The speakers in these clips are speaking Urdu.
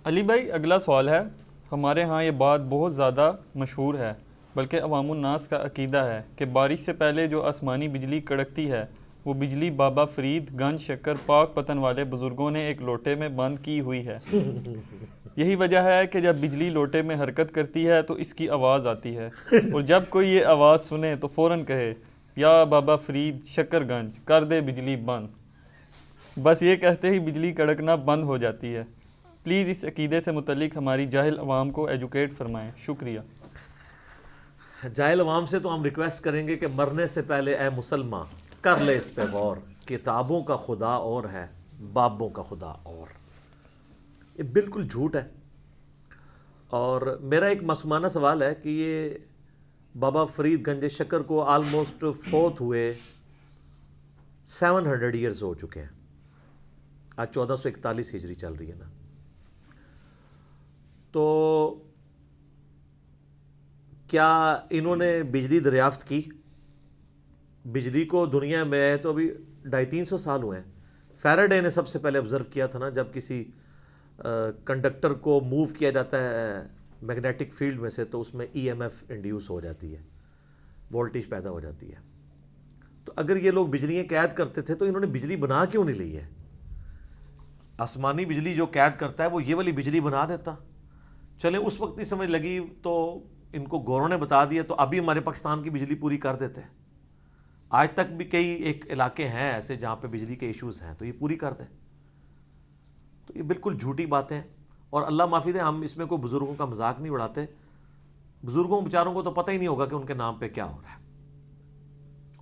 علی بھائی اگلا سوال ہے، ہمارے ہاں یہ بات بہت زیادہ مشہور ہے، بلکہ عوام الناس کا عقیدہ ہے کہ بارش سے پہلے جو آسمانی بجلی کڑکتی ہے وہ بجلی بابا فرید گنج شکر پاک پتن والے بزرگوں نے ایک لوٹے میں بند کی ہوئی ہے۔ یہی وجہ ہے کہ جب بجلی لوٹے میں حرکت کرتی ہے تو اس کی آواز آتی ہے، اور جب کوئی یہ آواز سنے تو فوراً کہے یا بابا فرید شکر گنج کر دے بجلی بند۔ بس یہ کہتے ہی بجلی کڑکنا بند ہو جاتی ہے۔ پلیز اس عقیدے سے متعلق ہماری جاہل عوام کو ایجوکیٹ فرمائیں، شکریہ۔ جاہل عوام سے تو ہم ریکویسٹ کریں گے کہ مرنے سے پہلے اے مسلمان کر لے اس پہ غور، کتابوں کا خدا اور ہے، بابوں کا خدا اور۔ یہ بالکل جھوٹ ہے، اور میرا ایک معصومانہ سوال ہے کہ یہ بابا فرید گنج شکر کو آلموسٹ فوت ہوئے 700 ایئرز ہو چکے ہیں، آج 1441 ہجری چل رہی ہے نا، تو کیا انہوں نے بجلی دریافت کی؟ بجلی کو دنیا میں تو ابھی 250-300 سال ہوئے ہیں۔ فیراڈے نے سب سے پہلے آبزرو کیا تھا نا، جب کسی کنڈکٹر کو موو کیا جاتا ہے میگنیٹک فیلڈ میں سے تو اس میں ای ایم ایف انڈیوس ہو جاتی ہے، وولٹیج پیدا ہو جاتی ہے۔ تو اگر یہ لوگ بجلیاں قید کرتے تھے تو انہوں نے بجلی بنا کیوں نہیں لی ہے؟ آسمانی بجلی جو قید کرتا ہے وہ یہ والی بجلی بنا دیتا۔ چلیں اس وقت نہیں سمجھ لگی تو ان کو گوروں نے بتا دیا تو ابھی ہمارے پاکستان کی بجلی پوری کر دیتے ہیں۔ آج تک بھی کئی ایک علاقے ہیں ایسے جہاں پہ بجلی کے ایشوز ہیں تو یہ پوری کر دیں۔ تو یہ بالکل جھوٹی باتیں ہیں، اور اللہ معافی دے ہم اس میں کوئی بزرگوں کا مذاق نہیں اڑاتے۔ بزرگوں بیچاروں کو تو پتہ ہی نہیں ہوگا کہ ان کے نام پہ کیا ہو رہا ہے،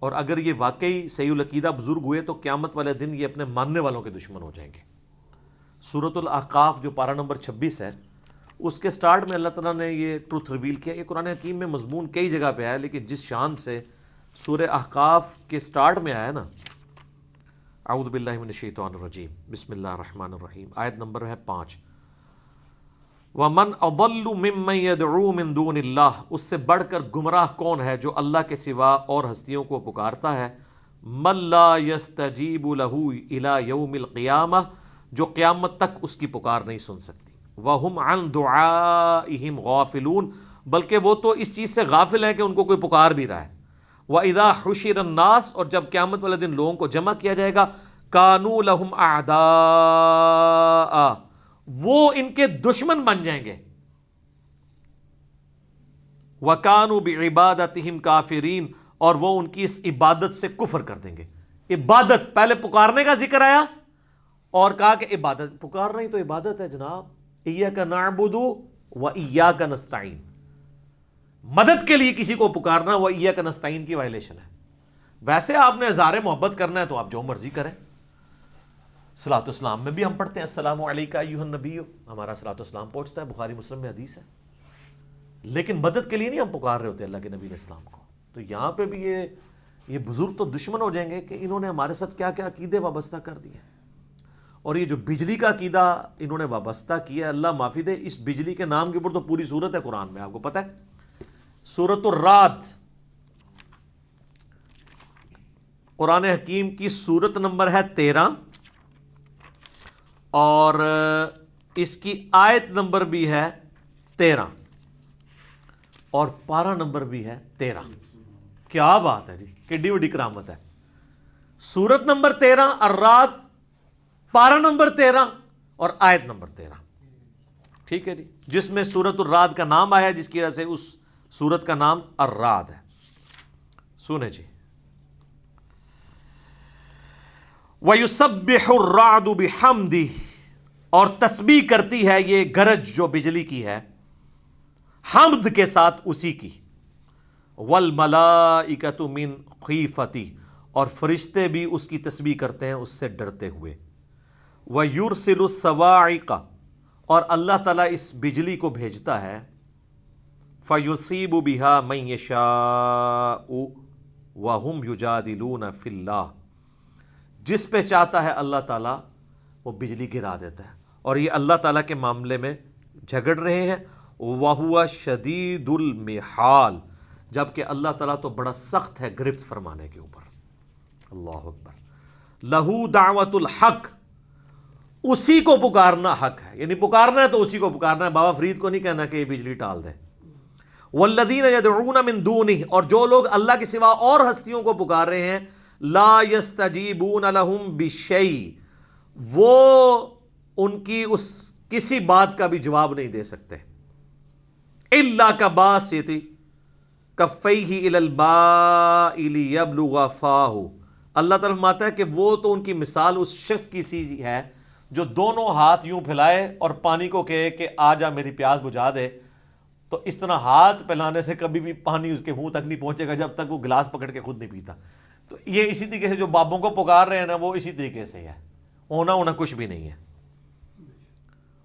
اور اگر یہ واقعی صحیح العقیدہ بزرگ ہوئے تو قیامت والے دن یہ اپنے ماننے والوں کے دشمن ہو جائیں گے۔ سورۃ الاحقاف جو پارہ نمبر 26 ہے، اس کے سٹارٹ میں اللہ تعالیٰ نے یہ ٹروتھ ریویل کیا۔ یہ قرآن حکیم میں مضمون کئی جگہ پہ ہے، لیکن جس شان سے سورہ احقاف کے سٹارٹ میں آیا نا، اعوذ باللہ من الشیطان الرجیم بسم اللہ الرحمن الرحیم، آیت نمبر ہے 5، وَمَنْ أَضَلُّ مِمَّنْ يَدْعُو مِن دُونِ اللَّهِ، اس سے بڑھ کر گمراہ کون ہے جو اللہ کے سوا اور ہستیوں کو پکارتا ہے، مَن لَا يَسْتَجِيبُ لَهُ إِلَى يَوْمِ الْقِيَامَةِ، جو قیامت تک اس کی پکار نہیں سن سکتی، وَهُمْ عَنْ دُعَائِهِمْ غَافِلُونَ، بلکہ وہ تو اس چیز سے غافل ہیں کہ ان کو کوئی پکار بھی رہا ہے، وَإِذَا حُشِرَ النَّاسُ، اور جب قیامت والے دن لوگوں کو جمع کیا جائے گا، كَانُوا لَهُمْ أَعْدَاءَ، وہ ان کے دشمن بن جائیں گے، وَكَانُوا بِعِبَادَتِهِمْ كَافِرِينَ، اور وہ ان کی اس عبادت سے کفر کر دیں گے۔ عبادت، پہلے پکارنے کا ذکر آیا اور کہا کہ عبادت، پکارنا ہی تو عبادت ہے جناب۔ إِيَّاكَ نَعْبُدُ وَإِيَّاكَ نَسْتَعِينُ، مدد کے لیے کسی کو پکارنا وہ إِيَّاكَ نَسْتَعِينُ کی وائلیشن ہے۔ ویسے آپ نے اظہار محبت کرنا ہے تو آپ جو مرضی کریں۔ صلاۃ السلام میں بھی ہم پڑھتے ہیں السلام علیکہ ایھا النبی، ہمارا صلاۃ السلام پہنچتا ہے، بخاری مسلم میں حدیث ہے، لیکن مدد کے لیے نہیں ہم پکار رہے ہوتے اللہ کے نبی علیہ السلام کو۔ تو یہاں پہ بھی یہ بزرگ تو دشمن ہو جائیں گے کہ انہوں نے ہمارے ساتھ کیا کیا عقیدے وابستہ کر دیے، اور یہ جو بجلی کا عقیدہ انہوں نے وابستہ کیا، اللہ معافی دے، اس بجلی کے نام کے اوپر تو پوری صورت ہے قرآن میں، آپ کو پتہ ہے، سورۃ الرعد، قرآن حکیم کی سورت نمبر ہے 13، اور اس کی آیت نمبر بھی ہے 13، اور پارہ نمبر بھی ہے 13۔ کیا بات ہے جی، کڈی بڑی کرامت ہے۔ سورت نمبر 13 الرعد، پارہ نمبر 13 اور آیت نمبر 13، ٹھیک ہے جی، جس میں سورت الرعد کا نام آیا، جس کی وجہ سے اس سورت کا نام الرعد ہے۔ سنیں جی، وَيُسَبِّحُ الرَّعْدُ بِحَمْدِهِ، اور تسبیح کرتی ہے یہ گرج جو بجلی کی ہے حمد کے ساتھ اسی کی، وَالْمَلَائِكَةُ مِنْ خِیفَتِهِ، اور فرشتے بھی اس کی تسبیح کرتے ہیں اس سے ڈرتے ہوئے، وَيُرْسِلُ الصَّوَاعِقَ، اور اللہ تعالیٰ اس بجلی کو بھیجتا ہے، فَيُصِيبُ بِهَا مَن يَشَاءُ وَهُمْ يُجَادِلُونَ فِي اللَّهِ، جس پہ چاہتا ہے اللہ تعالیٰ وہ بجلی گرا دیتا ہے، اور یہ اللہ تعالیٰ کے معاملے میں جھگڑ رہے ہیں، وَهُوَ شَدِيدُ الْمِحَالِ، جبکہ اللہ تعالیٰ تو بڑا سخت ہے گرفت فرمانے کے اوپر۔ اللہ اکبر۔ لَهُ دعوت الحق، اسی کو پکارنا حق ہے، یعنی پکارنا ہے تو اسی کو پکارنا ہے، بابا فرید کو نہیں کہنا کہ یہ بجلی ٹال دے۔ والذین یدعون من دونہ، اور جو لوگ اللہ کے سوا اور ہستیوں کو پکار رہے ہیں، لا یستجیبون لہم بشیء، وہ ان کی اس کسی بات کا بھی جواب نہیں دے سکتے، الا کباسط کفیہ الی الماء لیبلغ فاہ، اللہ تعالیٰ فرماتا ہے کہ وہ تو ان کی مثال اس شخص کی سی ہے جو دونوں ہاتھ یوں پھیلائے اور پانی کو کہے کہ آ جا میری پیاس بجھا دے، تو اس طرح ہاتھ پھیلانے سے کبھی بھی پانی اس کے منہ تک نہیں پہنچے گا جب تک وہ گلاس پکڑ کے خود نہیں پیتا۔ تو یہ اسی طریقے سے جو بابوں کو پکار رہے ہیں نا، وہ اسی طریقے سے ہے، ہونا کچھ بھی نہیں ہے۔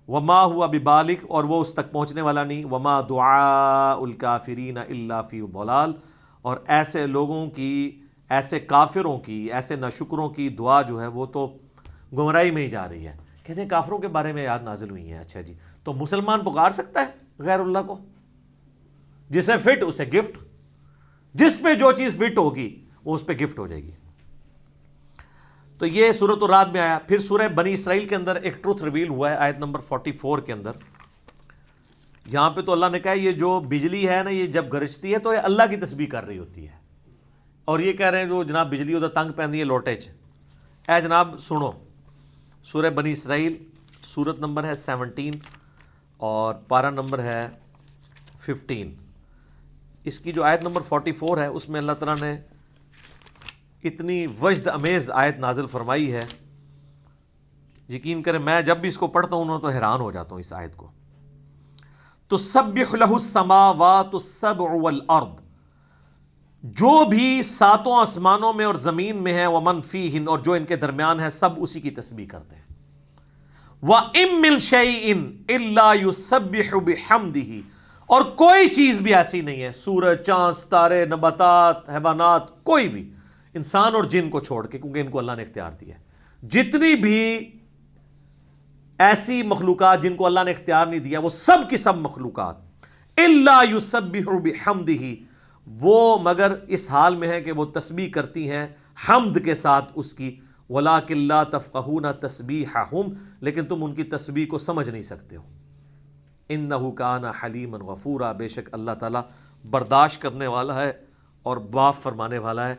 وما ہوا ببالغ، اور وہ اس تک پہنچنے والا نہیں، وما دعاء الکافرین الا فی ضلال، اور ایسے لوگوں کی، ایسے کافروں کی، ایسے ناشکروں کی دعا جو ہے وہ تو گمراہی میں ہی جا رہی ہے۔ کہتے ہیں کافروں کے بارے میں آیات نازل ہوئی ہیں، اچھا جی، تو مسلمان پکار سکتا ہے غیر اللہ کو؟ جسے فٹ اسے گفٹ، جس پہ جو چیز فٹ ہوگی وہ اس پہ گفٹ ہو جائے گی۔ تو یہ سورۃ الرعد میں آیا۔ پھر سورہ بنی اسرائیل کے اندر ایک ٹروتھ ریویل ہوا ہے، آیت نمبر 44 کے اندر۔ یہاں پہ تو اللہ نے کہا یہ جو بجلی ہے نا، یہ جب گرجتی ہے تو یہ اللہ کی تسبیح کر رہی ہوتی ہے، اور یہ کہہ رہے ہیں جو جناب بجلی ہوتا تنگ پہنی ہے لوٹے چ۔ اے جناب سنو، سورہ بنی اسرائیل، سورت نمبر ہے 17 اور پارہ نمبر ہے 15۔ اس کی جو آیت نمبر 44 ہے اس میں اللہ تعالیٰ نے اتنی وجد امیز آیت نازل فرمائی ہے، یقین کریں میں جب بھی اس کو پڑھتا ہوں تو حیران ہو جاتا ہوں اس آیت کو۔ تسبح لہ السماوات السبع والارض، جو بھی ساتوں آسمانوں میں اور زمین میں ہے، ومن فیہن، اور جو ان کے درمیان ہے، سب اسی کی تسبیح کرتے ہیں۔ وَإِن مِّن شَيْءٍ إِلَّا يُسَبِّحُ بِحَمْدِهِ، اور کوئی چیز بھی ایسی نہیں ہے، سورج، چاند، ستارے، نباتات، حیوانات، کوئی بھی، انسان اور جن کو چھوڑ کے، کیونکہ ان کو اللہ نے اختیار دیا ہے، جتنی بھی ایسی مخلوقات جن کو اللہ نے اختیار نہیں دیا، وہ سب کی سب مخلوقات إِلَّا يُسَبِّحُ بِحَمْدِهِ، وہ مگر اس حال میں ہے کہ وہ تسبیح کرتی ہیں حمد کے ساتھ اس کی، وَلَٰكِن لَا تَفْقَهُونَ تَسْبِيحَهُمْ، لیکن تم ان کی تسبیح کو سمجھ نہیں سکتے ہو۔ إِنَّهُ كَانَ حَلِيمًا غَفُورًا، بے شک اللہ تعالیٰ برداشت کرنے والا ہے اور معاف فرمانے والا ہے،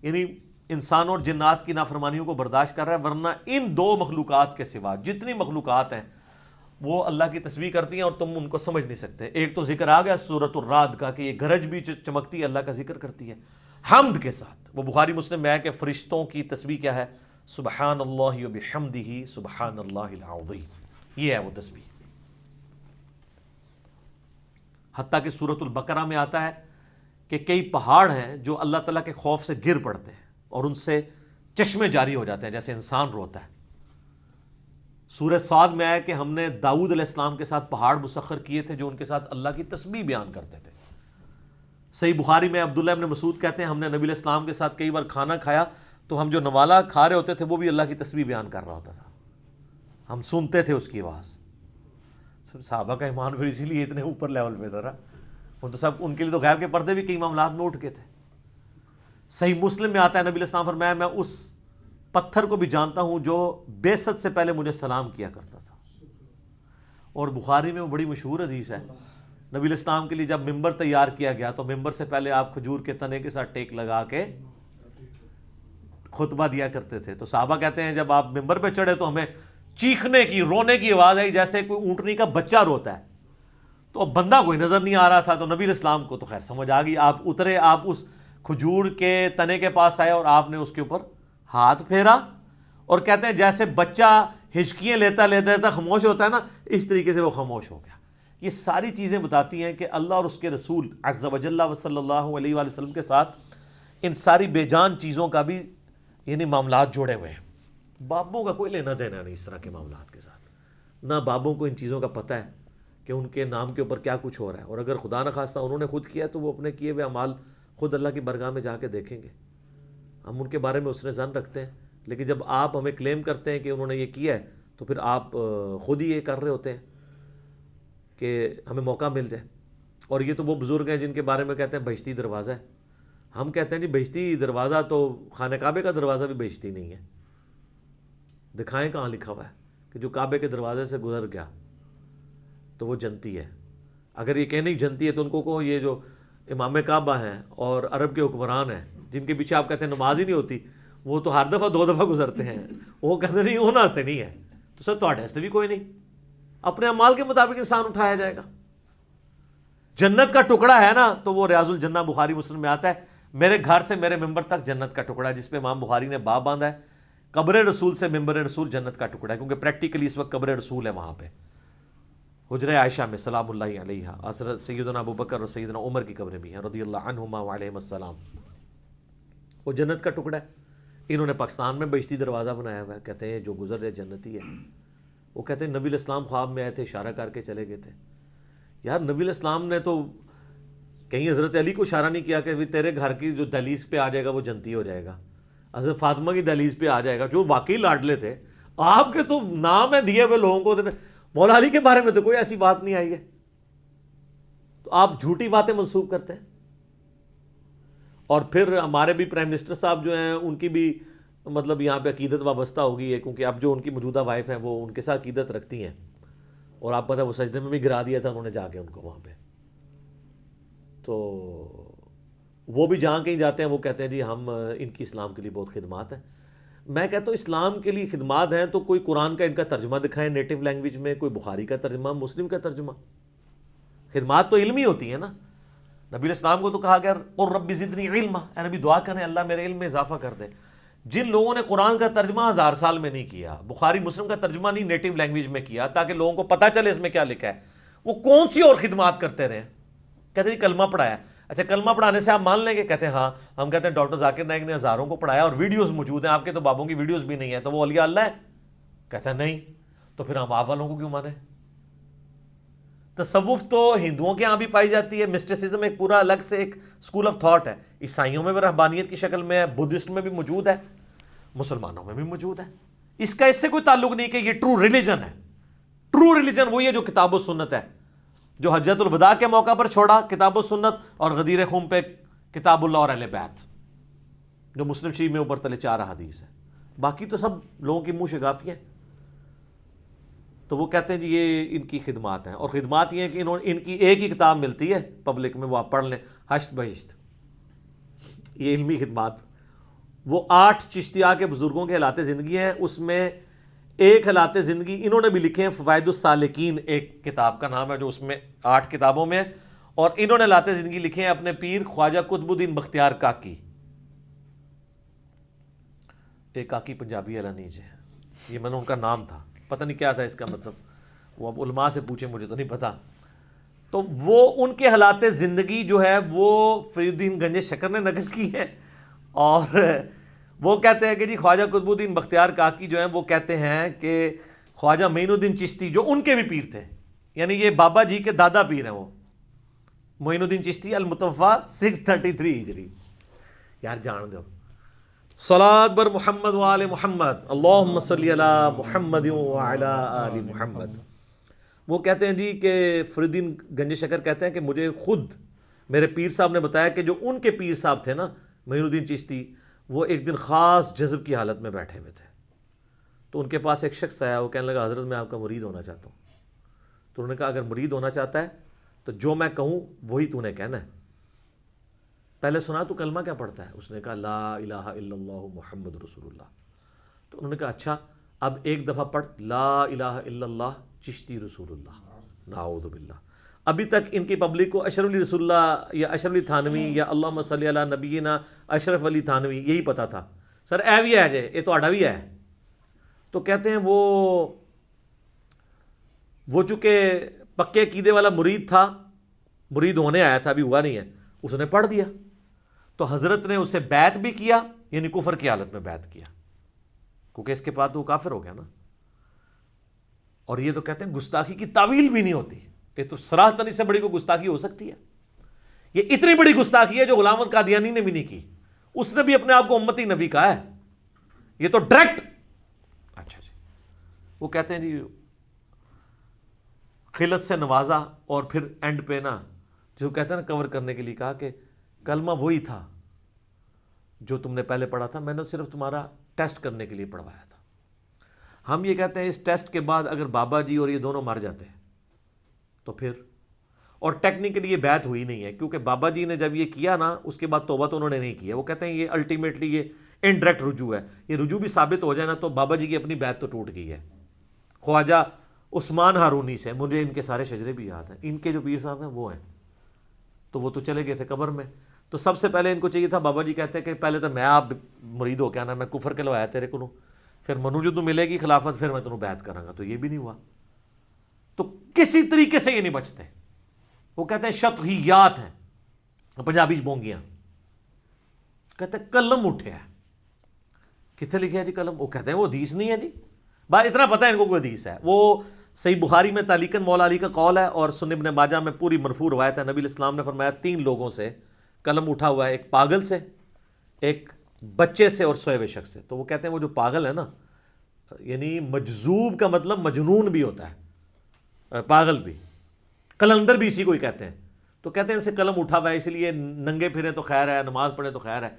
یعنی انسان اور جنات کی نافرمانیوں کو برداشت کر رہا ہے، ورنہ ان دو مخلوقات کے سوا جتنی مخلوقات ہیں وہ اللہ کی تسبیح کرتی ہیں اور تم ان کو سمجھ نہیں سکتے۔ ایک تو ذکر آ گیا سورۃ الرعد کا کہ یہ گرج بھی چمکتی ہے، اللہ کا ذکر کرتی ہے حمد کے ساتھ۔ وہ بخاری مسلم میں ہے کہ فرشتوں کی تسبیح کیا ہے؟ سبحان اللہ وبحمدہ سبحان اللہ العظیم، یہ ہے وہ تسبیح۔ حتیٰ کہ سورۃ البقرہ میں آتا ہے کہ کئی پہاڑ ہیں جو اللہ تعالیٰ کے خوف سے گر پڑتے ہیں اور ان سے چشمے جاری ہو جاتے ہیں جیسے انسان روتا ہے۔ سورہ صاد میں آیا کہ ہم نے داؤد علیہ السلام کے ساتھ پہاڑ مسخر کیے تھے جو ان کے ساتھ اللہ کی تسبیح بیان کرتے تھے۔ صحیح بخاری میں عبداللہ ابن مسعود کہتے ہیں ہم نے نبی علیہ السلام کے ساتھ کئی بار کھانا کھایا تو ہم جو نوالا کھا رہے ہوتے تھے وہ بھی اللہ کی تسبیح بیان کر رہا ہوتا تھا، ہم سنتے تھے اس کی آواز۔ صحابہ کا ایمان پھر اسی لیے اتنے اوپر لیول پہ تھا نا، وہ تو سب ان کے لیے تو غیب کے پردے بھی کئی معاملات میں اٹھ کے تھے۔ صحیح مسلم میں آتا ہے نبی علیہ السلام فرمایا میں اس پتھر کو بھی جانتا ہوں جو بعثت سے پہلے مجھے سلام کیا کرتا تھا۔ اور بخاری میں وہ بڑی مشہور حدیث ہے، نبی علیہ السلام کے لیے جب ممبر تیار کیا گیا تو ممبر سے پہلے آپ کھجور کے تنے کے ساتھ ٹیک لگا کے خطبہ دیا کرتے تھے۔ تو صحابہ کہتے ہیں جب آپ ممبر پہ چڑھے تو ہمیں چیخنے کی، رونے کی آواز آئی جیسے کوئی اونٹنی کا بچہ روتا ہے، تو اب بندہ کوئی نظر نہیں آ رہا تھا۔ تو نبی علیہ السلام کو تو خیر سمجھ آ گئی، آپ اترے، آپ اس کھجور کے تنے کے پاس آئے اور آپ نے اس کے اوپر ہاتھ پھیرا، اور کہتے ہیں جیسے بچہ ہچکیاں لیتا لیتا خاموش ہوتا ہے نا، اس طریقے سے وہ خاموش ہو گیا۔ یہ ساری چیزیں بتاتی ہیں کہ اللہ اور اس کے رسول عز و جل و صلی اللہ علیہ وآلہ وسلم کے ساتھ ان ساری بے جان چیزوں کا بھی یعنی معاملات جوڑے ہوئے ہیں۔ بابوں کا کوئی لینا دینا نہیں اس طرح کے معاملات کے ساتھ، نہ بابوں کو ان چیزوں کا پتہ ہے کہ ان کے نام کے اوپر کیا کچھ ہو رہا ہے، اور اگر خدا نخواستہ انہوں نے خود کیا تو وہ اپنے کیے ہوئے اعمال خود اللہ کی بارگاہ میں جا کے دیکھیں گے۔ ہم ان کے بارے میں حسن ظن رکھتے ہیں، لیکن جب آپ ہمیں کلیم کرتے ہیں کہ انہوں نے یہ کیا ہے تو پھر آپ خود ہی یہ کر رہے ہوتے ہیں کہ ہمیں موقع مل جائے۔ اور یہ تو وہ بزرگ ہیں جن کے بارے میں کہتے ہیں بہشتی دروازہ ہے، ہم کہتے ہیں جی بہشتی دروازہ تو خانہ کعبہ کا دروازہ بھی بہشتی نہیں ہے، دکھائیں کہاں لکھا ہوا ہے، کہ جو کعبے کے دروازے سے گزر گیا تو وہ جنتی ہے. اگر یہ کہنے جنتی ہے تو ان کو یہ جو امام کعبہ ہیں اور عرب کے حکمران ہیں جن کے پیچھے آپ کہتے ہیں نماز ہی نہیں ہوتی, وہ تو ہر دفعہ 2 دفعہ گزرتے ہیں, وہ کہتے نہیں وہ ناستے نہیں ہے. تو سر تھوڑے ہستے بھی کوئی نہیں, اپنے اعمال کے مطابق انسان اٹھایا جائے گا. جنت کا ٹکڑا ہے نا تو وہ ریاض الجنہ بخاری مسلم میں آتا ہے, میرے گھر سے میرے ممبر تک جنت کا ٹکڑا ہے, جس پہ امام بخاری نے باب باندھا ہے قبر رسول سے ممبر رسول جنت کا ٹکڑا ہے, کیونکہ پریکٹیکلی اس وقت قبر رسول ہے وہاں پہ حجرہ عائشہ میں سلام اللہ علیہ. حضرت سیدنا ابو بکر اور سیدنا عمر کی قبریں بھی ہیں رضی اللہ عنہما وعلیہم السلام. وہ جنت کا ٹکڑا ہے. انہوں نے پاکستان میں بہشتی دروازہ بنایا ہوا ہے, کہتے ہیں جو گزر رہے جنتی ہے. وہ کہتے ہیں نبی الاسلام خواب میں آئے تھے, اشارہ کر کے چلے گئے تھے. یار نبی الاسلام نے تو کہیں حضرت علی کو اشارہ نہیں کیا کہ تیرے گھر کی جو دہلیز پہ آ جائے گا وہ جنتی ہو جائے گا, حضرت فاطمہ کی دہلیز پہ آ جائے گا, جو واقعی لاڈلے تھے. آپ کے تو نام ہے دیے ہوئے لوگوں کو, مولا علی کے بارے میں تو کوئی ایسی بات نہیں آئی ہے, تو آپ جھوٹی باتیں منسوب کرتے ہیں. اور پھر ہمارے بھی پرائم منسٹر صاحب جو ہیں ان کی بھی مطلب یہاں پہ عقیدت وابستہ ہو گئی ہے, کیونکہ اب جو ان کی موجودہ وائف ہیں وہ ان کے ساتھ عقیدت رکھتی ہیں, اور آپ پتہ وہ سجدے میں بھی گرا دیا تھا انہوں نے جا کے ان کو وہاں پہ. تو وہ بھی جہاں کہیں جاتے ہیں وہ کہتے ہیں جی ہم ان کی اسلام کے لیے بہت خدمات ہیں. میں کہتا ہوں اسلام کے لیے خدمات ہیں تو کوئی قرآن کا ان کا ترجمہ دکھائیں نیٹو لینگویج میں, کوئی بخاری کا ترجمہ, مسلم کا ترجمہ. خدمات تو علمی ہوتی ہیں نا. نبی الاسلام کو تو کہا گیا قل رب زدنی علما, اے نبی دعا کریں اللہ میرے علم میں اضافہ کر دے. جن لوگوں نے قرآن کا ترجمہ 1000 سال میں نہیں کیا, بخاری مسلم کا ترجمہ نہیں نیٹو لینگویج میں کیا تاکہ لوگوں کو پتہ چلے اس میں کیا لکھا ہے, وہ کون سی اور خدمات کرتے رہے. کہتے ہیں کلمہ پڑھایا, اچھا کلمہ پڑھانے سے آپ مان لیں گے؟ کہتے ہیں ہاں. ہم کہتے ہیں ڈاکٹر ذاکر نائک نے ہزاروں کو پڑھایا اور ویڈیوز موجود ہیں, آپ کے تو بابوں کی ویڈیوز بھی نہیں ہیں, تو وہ اولیاء اللہ ہے؟ کہتے ہیں نہیں. تو پھر ہم آپ والوں کو کیوں مانیں؟ تصوف تو ہندوؤں کے ہاں بھی پائی جاتی ہے, مسٹسزم ایک پورا الگ سے ایک اسکول آف تھاٹ ہے. عیسائیوں میں بھی رہبانیت کی شکل میں ہے, بدھسٹ میں بھی موجود ہے, مسلمانوں میں بھی موجود ہے. اس کا اس سے کوئی تعلق نہیں کہ یہ ٹرو ریلیجن ہے. ٹرو ریلیجن وہی ہے جو کتاب و سنت ہے, جو حجت الوداع کے موقع پر چھوڑا کتاب و سنت, اور غدیر خم پہ کتاب اللہ اور اہل بیت, جو مسلم شریف میں اوپر تلے 4 احادیث ہے. باقی تو سب لوگوں کی منہ شگافی ہیں. تو وہ کہتے ہیں جی یہ ان کی خدمات ہیں, اور خدمات یہ ہیں کہ ان کی ایک ہی کتاب ملتی ہے پبلک میں, وہ آپ پڑھ لیں, حشت بہشت. یہ علمی خدمات. وہ 8 چشتیہ کے بزرگوں کے حالات زندگی ہیں, اس میں ایک حالات زندگی انہوں نے بھی لکھے ہیں, فوائد السالکین ایک کتاب کا نام ہے جو اس میں 8 کتابوں میں, اور انہوں نے حالات زندگی لکھے ہیں اپنے پیر خواجہ قطب الدین بختیار کاکی. ایک کاکی پنجابی علانیج ہے, یہ میں نے ان کا نام تھا, پتہ نہیں کیا تھا اس کا مطلب, وہ اب علماء سے پوچھیں, مجھے تو نہیں پتہ. تو وہ ان کے حالات زندگی جو ہے وہ فرید الدین گنج شکر نے نقل کی ہے, اور وہ کہتے ہیں کہ جی خواجہ قطب الدین بختیار کاکی جو ہیں وہ کہتے ہیں کہ خواجہ معین الدین چشتی جو ان کے بھی پیر تھے, یعنی یہ بابا جی کے دادا پیر ہیں, وہ معین الدین چشتی المتوفا 633 ہجری. یار جان دو صلاۃ بر محمد وآل محمد, اللہم صلی علی محمد وعلی آل محمد. وہ کہتے ہیں جی کہ فرید الدین گنج شکر کہتے ہیں کہ مجھے خود میرے پیر صاحب نے بتایا کہ جو ان کے پیر صاحب تھے نا معین الدین چشتی, وہ ایک دن خاص جذب کی حالت میں بیٹھے ہوئے تھے, تو ان کے پاس ایک شخص آیا, وہ کہنے لگا حضرت میں آپ کا مرید ہونا چاہتا ہوں. تو انہوں نے کہا اگر مرید ہونا چاہتا ہے تو جو میں کہوں وہی تو نے کہنا ہے, پہلے سنا تو کلمہ کیا پڑھتا ہے؟ اس نے کہا لا الہ الا اللہ محمد رسول اللہ. تو انہوں نے کہا اچھا اب ایک دفعہ پڑھ لا الہ الا اللہ چشتی رسول اللہ, نعوذ باللہ. ابھی تک ان کی پبلک کو اشرف علی رسول اللہ یا اشرف علی تھانوی یا اللہم صلی علی نبینا اشرف علی تھانوی یہی پتا تھا. سر اے بھی ہے جے, یہ تو آڈا بھی ہے. تو کہتے ہیں وہ چونکہ پکے عقیدے والا مرید تھا, مرید ہونے آیا تھا, ابھی ہوا نہیں ہے, اس نے پڑھ دیا. تو حضرت نے اسے بیعت بھی کیا, یعنی کفر کی حالت میں بیعت کیا, کیونکہ اس کے بعد تو وہ کافر ہو گیا نا. اور یہ تو کہتے ہیں گستاخی کی تعویل بھی نہیں ہوتی, یہ تو صراحتاً اس سے بڑی کوئی گستاخی ہو سکتی ہے؟ یہ اتنی بڑی گستاخی ہے جو غلام احمد قادیانی نے بھی نہیں کی, اس نے بھی اپنے آپ کو امتی نبی کہا ہے, یہ تو ڈائریکٹ. اچھا جی, وہ کہتے ہیں جی خلت سے نوازا, اور پھر اینڈ پہ نا جو کہتے ہیں نا کور کرنے کے لیے کہا کہ کلمہ وہی تھا جو تم نے پہلے پڑھا تھا, میں نے صرف تمہارا ٹیسٹ کرنے کے لیے پڑھوایا تھا. ہم یہ کہتے ہیں اس ٹیسٹ کے بعد اگر بابا جی اور یہ دونوں مر جاتے ہیں تو پھر، اور ٹیکنیکلی یہ بیعت ہوئی نہیں ہے، کیونکہ بابا جی نے جب یہ کیا نا اس کے بعد توبہ تو انہوں نے نہیں کیا. وہ کہتے ہیں یہ الٹیمیٹلی یہ انڈائریکٹ رجوع ہے، یہ رجوع بھی ثابت ہو جائے نا تو بابا جی کی اپنی بیعت تو ٹوٹ گئی ہے. خواجہ عثمان ہارونی سے، مجھے ان کے سارے شجرے بھی یاد ہیں، ان کے جو پیر صاحب ہیں وہ ہیں، تو وہ تو چلے گئے تھے قبر میں. تو سب سے پہلے ان کو چاہیے تھا، بابا جی کہتے ہیں کہ پہلے تو میں آپ مرید ہو کے آنا، میں کفر کے لوایا تیرے کو، پھر منو جو تو ملے گی خلافت پھر میں تمہیں بیعت کراں گا. تو یہ بھی نہیں ہوا. تو کسی طریقے سے یہ نہیں بچتے. وہ کہتے ہیں شطحیات ہیں، پنجابی بونگیاں. کہتے ہیں قلم اٹھے ہے. کتنے لکھے ہے جی قلم؟ وہ کہتے ہیں وہ حدیث نہیں ہے جی. بات اتنا پتہ ہے ان کو کوئی حدیث ہے. وہ صحیح بخاری میں تعلیقاً مولا علی کا قول ہے، اور سنن ابن ماجہ میں پوری مرفوع روایت ہے. نبی علیہ السلام نے فرمایا 3 لوگوں سے قلم اٹھا ہوا ہے، ایک پاگل سے، ایک بچے سے، اور سوئے ہوئے شخص سے. تو وہ کہتے ہیں وہ جو پاگل ہے نا، یعنی مجذوب کا مطلب مجنون بھی ہوتا ہے، پاگل بھی، قلندر بھی اسی کو ہی کہتے ہیں. تو کہتے ہیں ان سے قلم اٹھا ہوا ہے، اس لیے ننگے پھریں تو خیر ہے، نماز پڑھیں تو خیر ہے.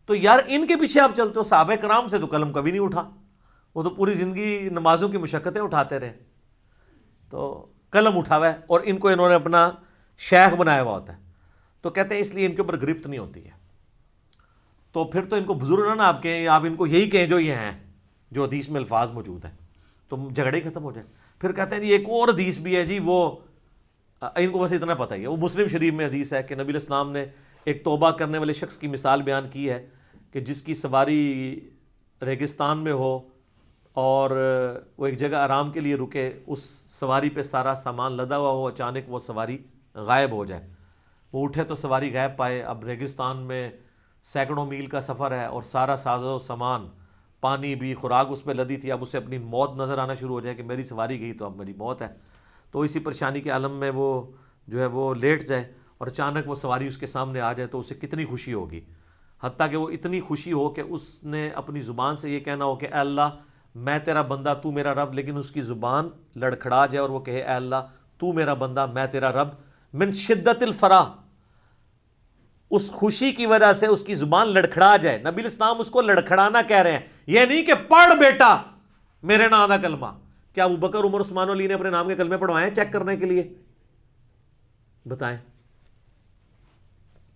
تو یار ان کے پیچھے آپ چلتے ہو، صحابہ کرام سے تو قلم کبھی نہیں اٹھا، وہ تو پوری زندگی نمازوں کی مشقتیں اٹھاتے رہے. تو قلم اٹھا ہوا ہے، اور ان کو انہوں نے اپنا شیخ بنایا ہوا ہوتا ہے. تو کہتے ہیں اس لیے ان کے اوپر گرفت نہیں ہوتی ہے. تو پھر تو ان کو بزرگ نہ آپ کہیں، آپ ان کو یہی کہیں جو یہ ہیں، جو حدیث میں الفاظ موجود ہیں، تو جھگڑے ہی ختم ہو جائے. پھر کہتے ہیں جی ایک اور حدیث بھی ہے جی، وہ ان کو بس اتنا پتہ ہی ہے. وہ مسلم شریف میں حدیث ہے کہ نبی علیہ السلام نے ایک توبہ کرنے والے شخص کی مثال بیان کی ہے کہ جس کی سواری ریگستان میں ہو اور وہ ایک جگہ آرام کے لیے رکے، اس سواری پہ سارا سامان لدا ہوا ہو، اچانک وہ سواری غائب ہو جائے. وہ اٹھے تو سواری غائب پائے. اب ریگستان میں سینکڑوں میل کا سفر ہے اور سارا ساز و سامان، پانی بھی، خوراک اس پہ لدی تھی. اب اسے اپنی موت نظر آنا شروع ہو جائے کہ میری سواری گئی تو اب میری موت ہے. تو اسی پریشانی کے عالم میں وہ جو ہے وہ لیٹ جائے اور اچانک وہ سواری اس کے سامنے آ جائے تو اسے کتنی خوشی ہوگی. حتیٰ کہ وہ اتنی خوشی ہو کہ اس نے اپنی زبان سے یہ کہنا ہو کہ اے اللہ میں تیرا بندہ تو میرا رب، لیکن اس کی زبان لڑکھڑا جائے اور وہ کہے اے اللہ تو میرا بندہ میں تیرا رب. من شدت الفرح، اس خوشی کی وجہ سے اس کی زبان لڑکھڑا جائے. نبی الاسلام اس کو لڑکھڑانا کہہ رہے ہیں، یہ نہیں کہ پڑھ بیٹا میرے نام دا کلمہ. کیا ابو بکر، عمر، عثمان علی نے اپنے نام کے کلمے پڑھوائے ہیں چیک کرنے کے لیے؟ بتائیں.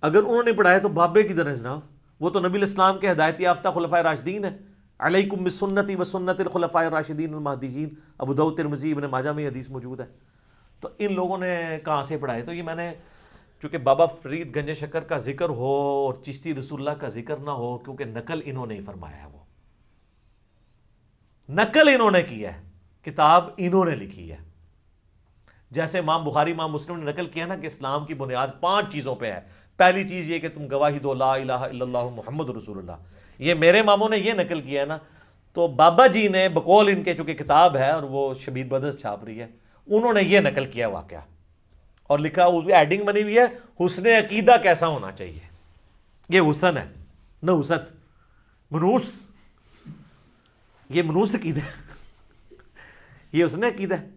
اگر انہوں نے پڑھائے تو بابے کی طرح جناب، وہ تو نبی الاسلام کے ہدایت یافتہ خلفائے راشدین ہیں. علیکم بسنتی وسنت الخلفاء الراشدین المہدیین. ابو داؤد، ترمذی، ابن ماجہ میں یہ حدیث موجود ہے. تو ان لوگوں نے کہاں سے پڑھائے؟ تو یہ میں نے، چونکہ بابا فرید گنج شکر کا ذکر ہو اور چشتی رسول اللہ کا ذکر نہ ہو، کیونکہ نقل انہوں نے ہی فرمایا ہے، وہ نقل انہوں نے کی ہے، کتاب انہوں نے لکھی ہے. جیسے امام بخاری، امام مسلم نے نقل کیا نا کہ اسلام کی بنیاد 5 چیزوں پہ ہے. پہلی چیز یہ کہ تم گواہی دو لا الہ الا اللہ محمد رسول اللہ. یہ میرے اماموں نے یہ نقل کیا ہے نا. تو بابا جی نے بقول ان کے، چونکہ کتاب ہے اور وہ شبیر بدرس چھاپ رہی ہے، انہوں نے یہ نقل کیا واقعہ اور لکھا، اس میں ایڈنگ بنی ہوئی ہے حسن عقیدہ کیسا ہونا چاہیے. یہ حسن ہے نہ حسد، منوس، یہ منوس عقیدہ ہے، یہ حسن عقیدہ ہے.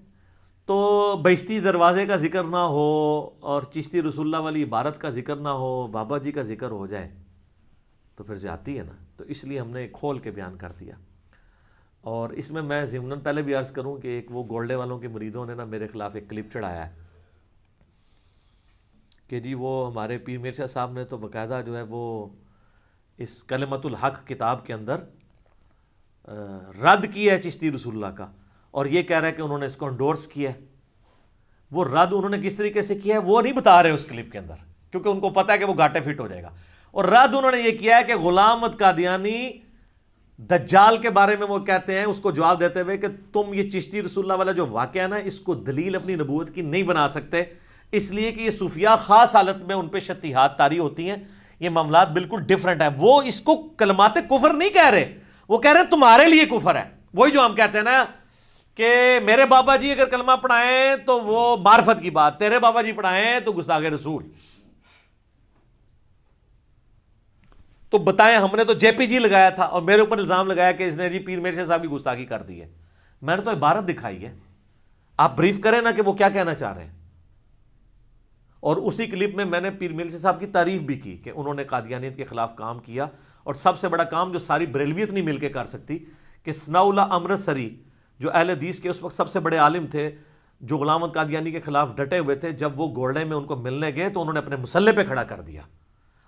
تو بہشتی دروازے کا ذکر نہ ہو اور چشتی رسول اللہ والی عبارت کا ذکر نہ ہو، بابا جی کا ذکر ہو جائے تو پھر زیادتی ہے نا. تو اس لیے ہم نے کھول کے بیان کر دیا. اور اس میں ضمناً پہلے بھی عرض کروں کہ ایک وہ گولڈے والوں کے مریدوں نے نا میرے خلاف ایک کلپ چڑھایا ہے کہ جی وہ ہمارے پیر مرشد صاحب نے تو باقاعدہ جو ہے وہ اس کلمۃ الحق کتاب کے اندر رد کیا ہے چشتی رسول اللہ کا، اور یہ کہہ رہا ہے کہ انہوں نے اس کو انڈورس کیا ہے. وہ رد انہوں نے کس طریقے سے کیا ہے وہ نہیں بتا رہے اس کلپ کے اندر، کیونکہ ان کو پتہ ہے کہ وہ گھاٹے فٹ ہو جائے گا. اور رد انہوں نے یہ کیا ہے کہ غلام احمد قادیانی دجال کے بارے میں وہ کہتے ہیں، اس کو جواب دیتے ہوئے کہ تم یہ چشتی رسول اللہ والا جو واقعہ ہے نا، اس کو دلیل اپنی نبوت کی نہیں بنا سکتے، اس لیے کہ یہ صوفیاء خاص حالت میں ان پہ شتیحات طاری ہوتی ہیں، یہ معاملات بالکل ڈیفرنٹ ہے. وہ اس کو کلمات کفر نہیں کہہ رہے، وہ کہہ رہے ہیں تمہارے لیے کفر ہے. وہی جو ہم کہتے ہیں نا کہ میرے بابا جی اگر کلمہ پڑھائیں تو وہ معرفت کی بات، تیرے بابا جی پڑھائیں تو گستاخ رسول. تو بتائیں، ہم نے تو جے پی جی لگایا تھا اور میرے اوپر الزام لگایا کہ اس نے جی پیر مرشد صاحب کی گستاخی کر دی ہے. میں نے تو عبارت دکھائی ہے، آپ بریف کریں نا کہ وہ کیا کہنا چاہ رہے ہیں. اور اسی کلپ میں میں نے پیر مرشد صاحب کی تعریف بھی کی کہ انہوں نے قادیانیت کے خلاف کام کیا، اور سب سے بڑا کام جو ساری بریلویت نہیں مل کے کر سکتی کہ ثناء اللہ امرتسری جو اہل حدیث کے اس وقت سب سے بڑے عالم تھے، جو غلام احمد قادیانی کے خلاف ڈٹے ہوئے تھے، جب وہ گھوڑے میں ان کو ملنے گئے تو انہوں نے اپنے مسلح پہ کھڑا کر دیا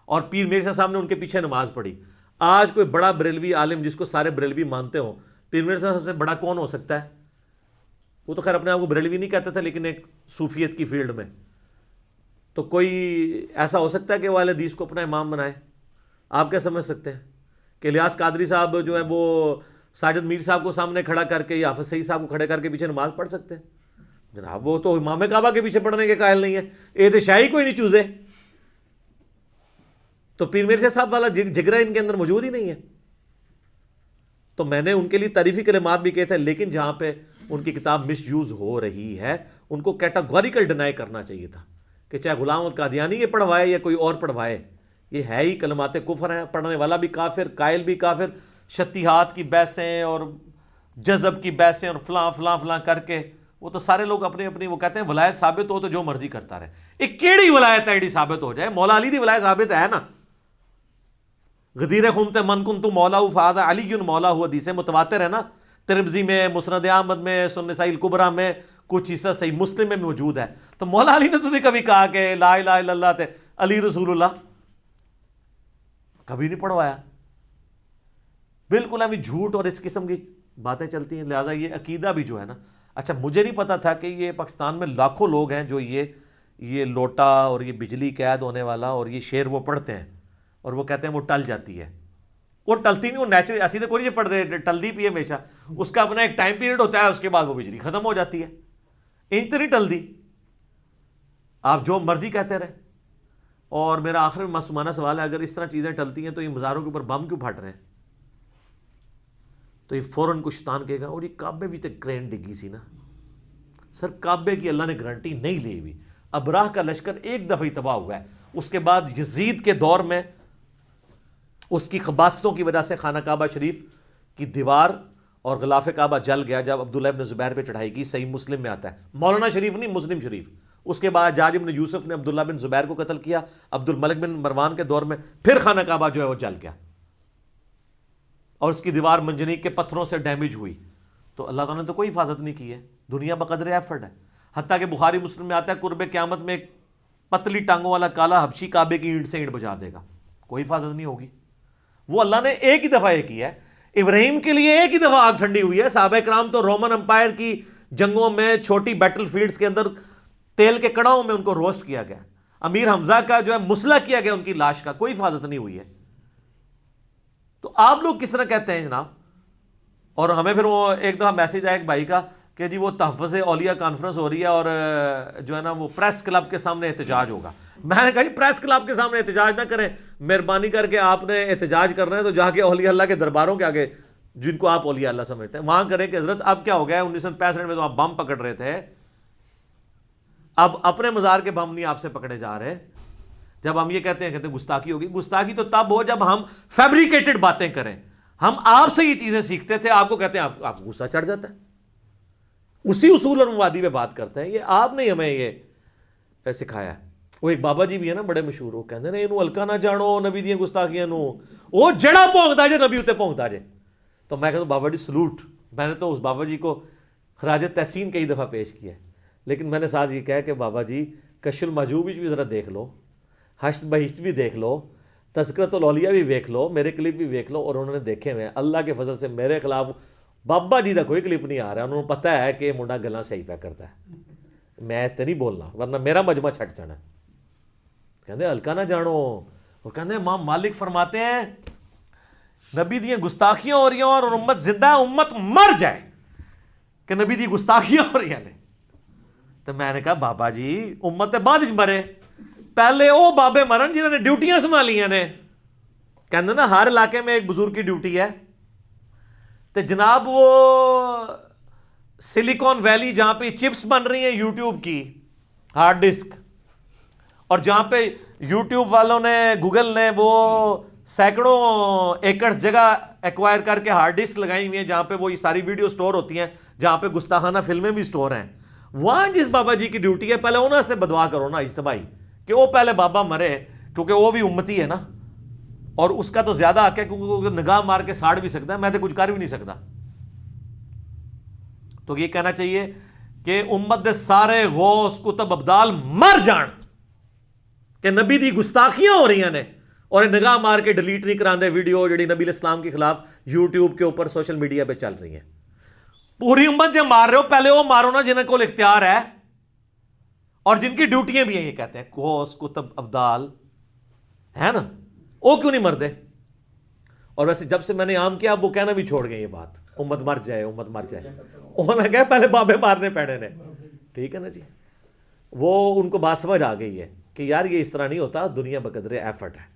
اور پیر مرزا صاحب نے ان کے پیچھے نماز پڑھی. آج کوئی بڑا بریلوی عالم جس کو سارے بریلوی مانتے ہوں، پیر مرزا صاحب سے بڑا کون ہو سکتا ہے؟ وہ تو خیر اپنے آپ کو بریلوی نہیں کہتے تھے لیکن ایک صوفیت کی فیلڈ میں. تو کوئی ایسا ہو سکتا ہے کہ وہ اہل حدیث کو اپنا امام بنائے؟ آپ کیا سمجھ سکتے ہیں کہ الیاس قادری صاحب جو ہے وہ ساجد میر صاحب کو سامنے کھڑا کر کے یا حافظ سعید صاحب کو کھڑے کر کے پیچھے نماز پڑھ سکتے ہیں؟ جناب وہ تو امام کعبہ کے پیچھے پڑھنے کے قائل نہیں ہے، اے شاہی کوئی نہیں چوزے. تو پیر مرزا صاحب والا جگرہ ان کے اندر موجود ہی نہیں ہے. تو میں نے ان کے لیے تعریفی کلمات بھی کہے تھے، لیکن جہاں پہ ان کی کتاب مس یوز ہو رہی ہے ان کو کیٹاگوریکل ڈینائی کرنا چاہیے تھا کہ چاہے غلام احمد قادیانی یہ پڑھوائے یا کوئی اور پڑھوائے، یہ ہے ہی کلمات کفر ہیں، پڑھنے والا بھی کافر، قائل بھی کافر. شتیہات کی بحثیں اور جذب کی بحثیں اور فلاں فلاں فلاں کر کے وہ تو سارے لوگ اپنی اپنی وہ کہتے ہیں ولایت ثابت ہو تو جو مرضی کرتا رہے. ایک کیڑی ولایت ہے ایڈی ثابت ہو جائے؟ مولا علی دی ولایت ثابت ہے نا. غدیر خمت من کنت مولا فہذا علی مولا ہوا، حدیث متواتر ہے نا، ترمذی میں، مسند احمد میں، سنن نسائی الکبریٰ میں، کچھ حصہ صحیح مسلم میں موجود ہے. تو مولا علی نے تو نہیں کبھی کہا کہ لا الہ الا اللہ تے علی رسول اللہ، کبھی نہیں پڑھوایا. بالکل ابھی جھوٹ اور اس قسم کی باتیں چلتی ہیں. لہٰذا یہ عقیدہ بھی جو ہے نا، اچھا مجھے نہیں پتا تھا کہ یہ پاکستان میں لاکھوں لوگ ہیں جو یہ لوٹا اور یہ بجلی قید ہونے والا اور یہ شعر وہ پڑھتے ہیں اور وہ کہتے ہیں وہ ٹل جاتی ہے. وہ ٹلتی نہیں، وہ نیچرل ایسی تو کوئی نہیں پڑھتے ٹلدی پی ہے ہمیشہ، اس کا اپنا ایک ٹائم پیریڈ ہوتا ہے، اس کے بعد وہ بجلی ختم ہو جاتی ہے. انج تو نہیں ٹلدی، آپ جو مرضی کہتے رہے. اور میرا آخر میں معصومانہ سوال ہے، اگر اس طرح چیزیں ٹلتی ہیں تو یہ مزاروں کے اوپر بم کیوں پھٹ رہے ہیں؟ تو یہ فوراً کو شیطان کہے گا اور یہ کعبے بھی تو کرین ڈگی سی نا. سر کعبے کی اللہ نے گارنٹی نہیں لی ہوئی. ابراہ کا لشکر ایک دفعہ ہی تباہ ہوا ہے، اس کے بعد یزید کے دور میں اس کی خباستوں کی وجہ سے خانہ کعبہ شریف کی دیوار اور غلاف کعبہ جل گیا جب عبداللہ ابن زبیر پہ چڑھائی کی. صحیح مسلم میں آتا ہے، مولانا شریف نہیں، مسلم شریف. اس کے بعد حجاج ابن یوسف نے عبداللہ بن زبیر کو قتل کیا. عبد الملک بن مروان کے دور میں پھر خانہ کعبہ جو ہے وہ جل گیا اور اس کی دیوار منجنیق کے پتھروں سے ڈیمیج ہوئی. تو اللہ تعالیٰ نے تو کوئی حفاظت نہیں کی ہے. دنیا بقدر ایفرٹ ہے. حتیٰ کہ بخاری مسلم میں آتا ہے قرب قیامت میں ایک پتلی ٹانگوں والا کالا حبشی کعبے کی اینٹ سے اینٹ بجا دے گا، کوئی حفاظت نہیں ہوگی. وہ اللہ نے ایک ہی دفعہ یہ کیا ہے. ابراہیم کے لیے ایک ہی دفعہ آگ ٹھنڈی ہوئی ہے. صحابہ کرام تو رومن امپائر کی جنگوں میں چھوٹی بیٹل فیلڈز کے اندر تیل کے کڑاؤں میں ان کو روسٹ کیا گیا. امیر حمزہ کا جو ہے مسلح کیا گیا ان کی لاش کا، کوئی حفاظت نہیں ہوئی ہے. تو آپ لوگ کس طرح کہتے ہیں جناب؟ اور ہمیں پھر وہ ایک دفعہ میسج آیا ایک بھائی کا کہ جی وہ تحفظ اولیاء کانفرنس ہو رہی ہے اور جو ہے نا وہ پریس کلب کے سامنے احتجاج ہوگا. میں نے کہا جی پریس کلب کے سامنے احتجاج نہ کریں، مہربانی کر کے آپ نے احتجاج کرنا ہے تو جا کے اولیاء اللہ کے درباروں کے آگے جن کو آپ اولیاء اللہ سمجھتے ہیں وہاں کریں کہ حضرت اب کیا ہو گیا ہے، 1965 میں تو آپ بم پکڑ رہے تھے، اب اپنے مزار کے بم نہیں آپ سے پکڑے جا رہے. جب ہم یہ کہتے ہیں گستاخی ہوگی، گستاخی تو تب ہو جب ہم فیبریکیٹڈ باتیں کریں. ہم آپ سے یہ چیزیں سیکھتے تھے، آپ کو کہتے ہیں آپ غصہ چڑھ جاتا ہے، اسی اصول اور مبادی پہ بات کرتے ہیں. یہ آپ نے ہمیں یہ سکھایا ہے. وہ ایک بابا جی بھی ہے نا بڑے مشہور، وہ کہتے ہیں انہوں ہلکا نہ جانو نبی دیاں گستاخیاں نو، وہ جڑا پونکتا جے نبی اتنے پونکتا جے. تو میں کہتا ہوں بابا جی سلوٹ. میں نے تو اس بابا جی کو خراج تحسین کئی دفعہ پیش کیا ہے، لیکن میں نے ساتھ یہ کہا کہ بابا جی کشف المحجوب بھی ذرا دیکھ لو، حشر بہشت بھی دیکھ لو، تذکرۃ الاولیاء بھی دیکھ لو، میرے کلپ بھی دیکھ لو. اور انہوں نے دیکھے ہوئے اللہ کے فضل سے میرے خلاف بابا جی کا کوئی کلپ نہیں آ رہا. انہوں نے پتہ ہے کہ منڈا گلاں صحیح پہ کرتا ہے، میں اس تے نہیں بولنا ورنہ میرا مجمع چھٹ جانا. کہتے ہلکا نہ جانو. وہ کہتے ہیں امام مالک فرماتے ہیں نبی دی گستاخیاں ہو رہی ہیں اور امت زندہ ہے، امت مر جائے کہ نبی دی گستاخیاں ہو رہی ہیں. تو میں نے کہا بابا جی امت بعد مرے، پہلے وہ بابے مرن جنہوں نے ڈیوٹیاں سنبھالیاں نے. کہتے نا ہر علاقے میں ایک بزرگ کی ڈیوٹی ہے. تو جناب وہ سلیکون ویلی جہاں پہ چپس بن رہی ہیں یوٹیوب کی ہارڈ ڈسک، اور جہاں پہ یوٹیوب والوں نے گوگل نے وہ سینکڑوں ایکڑ جگہ ایکوائر کر کے ہارڈ ڈسک لگائی ہوئی ہیں جہاں پہ وہ یہ ساری ویڈیو سٹور ہوتی ہیں، جہاں پہ گستاخانہ فلمیں بھی سٹور ہیں، وہاں جس بابا جی کی ڈیوٹی ہے پہلے انہوں سے بدعا کرو نا اجتماعی کہ وہ پہلے بابا مرے، کیونکہ وہ بھی امتی ہے نا، اور اس کا تو زیادہ حق ہے کیونکہ نگاہ مار کے ساڑ بھی سکتا ہے، میں تو کچھ کر بھی نہیں سکتا. تو یہ کہنا چاہیے کہ امت دے سارے غوث کتب ابدال مر جان کہ نبی دی گستاخیاں ہو رہی ہیں اور نگاہ مار کے ڈیلیٹ نہیں کراندے ویڈیو جڑی نبی علیہ السلام کے خلاف یوٹیوب کے اوپر سوشل میڈیا پہ چل رہی ہیں. پوری امت جو مار رہے ہو پہلے وہ مارو نا جنہیں کو اختیار ہے اور جن کی ڈیوٹیاں بھی ہیں. یہ کہتے ہیں غوث کتب ابدال ہے نا, وہ کیوں نہیں مردے؟ اور ویسے جب سے میں نے عام کیا اب وہ کہنا بھی چھوڑ گئے یہ بات, امت مر جائے امت مر جائے. انہوں نے کہا پہلے بابے مارنے پڑے نے. ٹھیک ہے نا جی, وہ ان کو بات سمجھ آ گئی ہے کہ یار یہ اس طرح نہیں ہوتا, دنیا بقدر ایفرٹ ہے.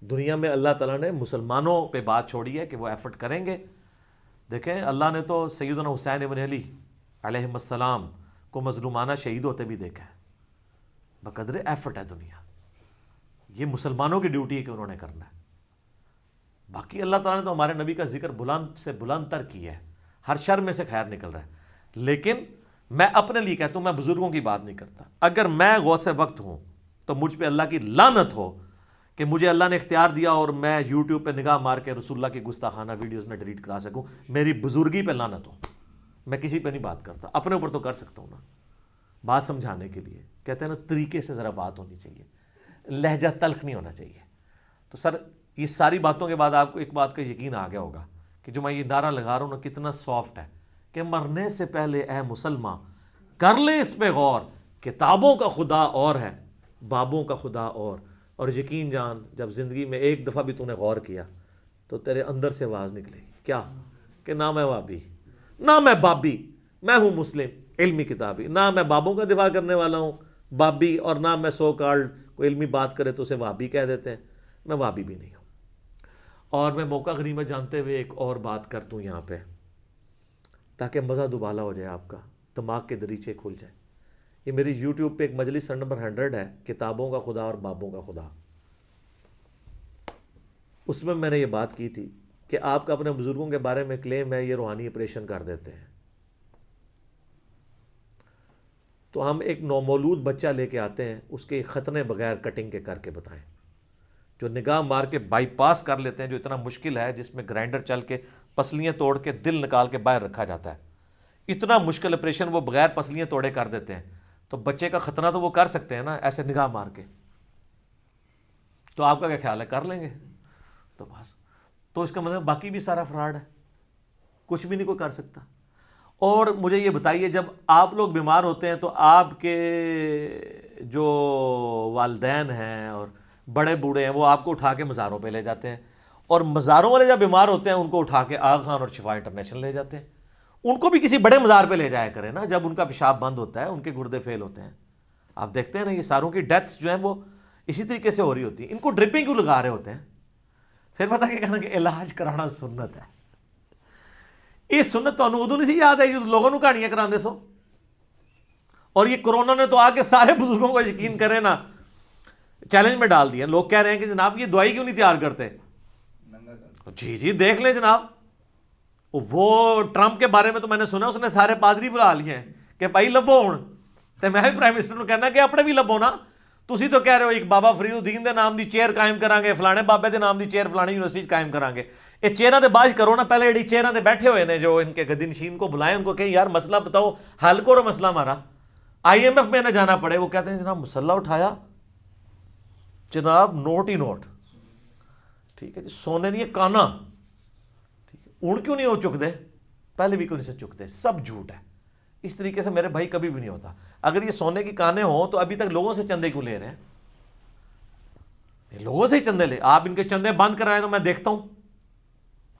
دنیا میں اللہ تعالیٰ نے مسلمانوں پہ بات چھوڑی ہے کہ وہ ایفرٹ کریں گے. دیکھیں اللہ نے تو سیدنا حسین ابن علی علیہ السلام کو مظلومانہ شہید ہوتے بھی دیکھا ہے. بقدر ایفرٹ ہے دنیا. یہ مسلمانوں کی ڈیوٹی ہے کہ انہوں نے کرنا ہے. باقی اللہ تعالیٰ نے تو ہمارے نبی کا ذکر بلند سے بلند تر کیا ہے, ہر شر میں سے خیر نکل رہا ہے. لیکن میں اپنے لیے کہتا ہوں, میں بزرگوں کی بات نہیں کرتا. اگر میں غوث وقت ہوں تو مجھ پہ اللہ کی لعنت ہو کہ مجھے اللہ نے اختیار دیا اور میں یوٹیوب پہ نگاہ مار کے رسول اللہ کی گستاخانہ ویڈیوز میں ڈیلیٹ کرا سکوں. میری بزرگی پہ لعنت ہو. میں کسی پہ نہیں بات کرتا, اپنے اوپر تو کر سکتا ہوں نا, بات سمجھانے کے لیے. کہتے ہیں نا طریقے سے ذرا بات ہونی چاہیے, لہجہ تلخ نہیں ہونا چاہیے. تو سر یہ ساری باتوں کے بعد آپ کو ایک بات کا یقین آ گیا ہوگا کہ جو میں یہ نعرہ لگا رہا ہوں نا کتنا سافٹ ہے کہ مرنے سے پہلے اے مسلمان کر لے اس پہ غور, کتابوں کا خدا اور ہے بابوں کا خدا اور یقین جان جب زندگی میں ایک دفعہ بھی تو نے غور کیا تو تیرے اندر سے آواز نکلے گی کیا کہ نہ میں وابی نہ میں بابی, میں ہوں مسلم علمی کتابی. نہ میں بابوں کا دفاع کرنے والا ہوں بابی, اور نہ میں سو کارڈ کوئی علمی بات کرے تو اسے وابی کہہ دیتے ہیں. میں وابی بھی نہیں ہوں. اور میں موقع غنیمت جانتے ہوئے ایک اور بات کر دوں یہاں پہ تاکہ مزہ دوبالا ہو جائے, آپ کا دماغ کے دریچے کھل جائیں. یہ میری یوٹیوب پہ ایک مجلس نمبر 100 ہے, کتابوں کا خدا اور بابوں کا خدا. اس میں نے یہ بات کی تھی کہ آپ کا اپنے بزرگوں کے بارے میں کلیم ہے یہ روحانی آپریشن کر دیتے ہیں. تو ہم ایک نومولود بچہ لے کے آتے ہیں, اس کے ختنے بغیر کٹنگ کے کر کے بتائیں, جو نگاہ مار کے بائی پاس کر لیتے ہیں, جو اتنا مشکل ہے جس میں گرائنڈر چل کے پسلیاں توڑ کے دل نکال کے باہر رکھا جاتا ہے. اتنا مشکل آپریشن وہ بغیر پسلیاں توڑے کر دیتے ہیں. تو بچے کا ختنہ تو وہ کر سکتے ہیں نا ایسے نگاہ مار کے. تو آپ کا کیا خیال ہے, کر لیں گے؟ تو بس, تو اس کا مطلب باقی بھی سارا فراڈ ہے, کچھ بھی نہیں کوئی کر سکتا. اور مجھے یہ بتائیے جب آپ لوگ بیمار ہوتے ہیں تو آپ کے جو والدین ہیں اور بڑے بوڑھے ہیں وہ آپ کو اٹھا کے مزاروں پہ لے جاتے ہیں, اور مزاروں والے جب بیمار ہوتے ہیں ان کو اٹھا کے آغا خان اور شفا انٹرنیشنل لے جاتے ہیں. ان کو بھی کسی بڑے مزار پہ لے جایا کرے نا جب ان کا پیشاب بند ہوتا ہے, ان کے گردے فیل ہوتے ہیں. آپ دیکھتے ہیں نا یہ ساروں کی ڈیتھس جو ہیں وہ اسی طریقے سے ہو رہی ہوتی ہیں. ان کو ڈرپنگ کیوں لگا رہے ہوتے ہیں؟ پھر پتہ کہ کہنا کہ علاج کرانا سنت ہے. یہ سنت تو ادو نہیں سی یاد ہے, یہ لوگوں کو کہانیاں کراندے سو. اور یہ کرونا نے تو آ کے سارے بزرگوں کو یقین کرے نا چیلنج میں ڈال دیا. لوگ کہہ رہے ہیں کہ جناب یہ دوائی کیوں نہیں تیار کرتے؟ جی دیکھ لیں جناب, وہ ٹرمپ کے بارے میں تو میں نے سنا اس نے سارے پادری بلا لیے ہیں کہ بھائی لبو ہوں. تو میں بھی پرائم منسٹر کو کہنا کہ اپنے بھی لبو نا. تسی تو کہہ رہے ہو ایک بابا فرید الدین دے نام دی چیئر قائم کران گے, فلانے بابے دے نام دی چیئر فلانے یونیورسٹی قائم کران گے. یہ چیئراں دے باج کرو نا, پہلے جڑی چیئراں دے بیٹھے ہوئے نے جو ان کے گدی نشین کو بلائیں ان کو کہیں یار مسئلہ بتاؤ, حل کرو مسئلہ ہمارا. IMF میں نہ جانا پڑے, وہ کہتے ہیں جناب مسئلہ اٹھایا جناب نوٹ ہی نوٹ. ٹھیک ہے جی, سونے نہیں کانا. ٹھیک ہے, اون کیوں نہیں ہو چک دے, پہلے بھی کیوں نہیں سے چکتے, سب جھوٹ ہے. اس طریقے سے میرے بھائی کبھی بھی نہیں ہوتا. اگر یہ سونے کی کانے ہوں تو ابھی تک لوگوں سے چندے کیوں لے رہے ہیں؟ لوگوں سے ہی چندے لے, آپ ان کے چندے بند کرائیں تو میں دیکھتا ہوں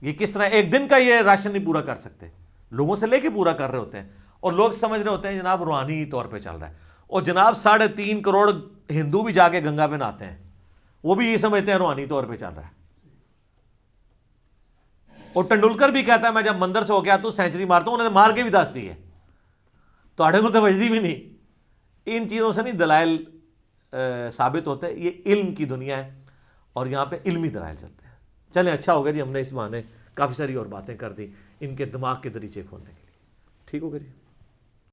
یہ کس طرح ایک دن کا یہ راشن نہیں پورا کر سکتے, لوگوں سے لے کے پورا کر رہے ہوتے ہیں. اور لوگ سمجھ رہے ہوتے ہیں جناب روحانی طور پہ چل رہا ہے. اور جناب 3.5 کروڑ ہندو بھی جا کے گنگا پہ نہاتے ہیں, وہ بھی یہ سمجھتے ہیں روحانی طور پہ چل رہا ہے. اور ٹنڈولکر بھی کہتا ہے میں جب مندر سے ہو گیا تو سینچری مارتا ہوں, انہوں نے مار کے بھی دس دی ہے. تو آڑے کو تو وجدی بھی نہیں. ان چیزوں سے نہیں دلائل ثابت ہوتے. یہ علم کی دنیا ہے اور یہاں پہ علمی دلائل چلتے ہیں. چلیں اچھا ہو گیا جی, ہم نے اس بہانے کافی ساری اور باتیں کر دی ان کے دماغ کے دریچے کھولنے کے لیے. ٹھیک ہو گیا جی.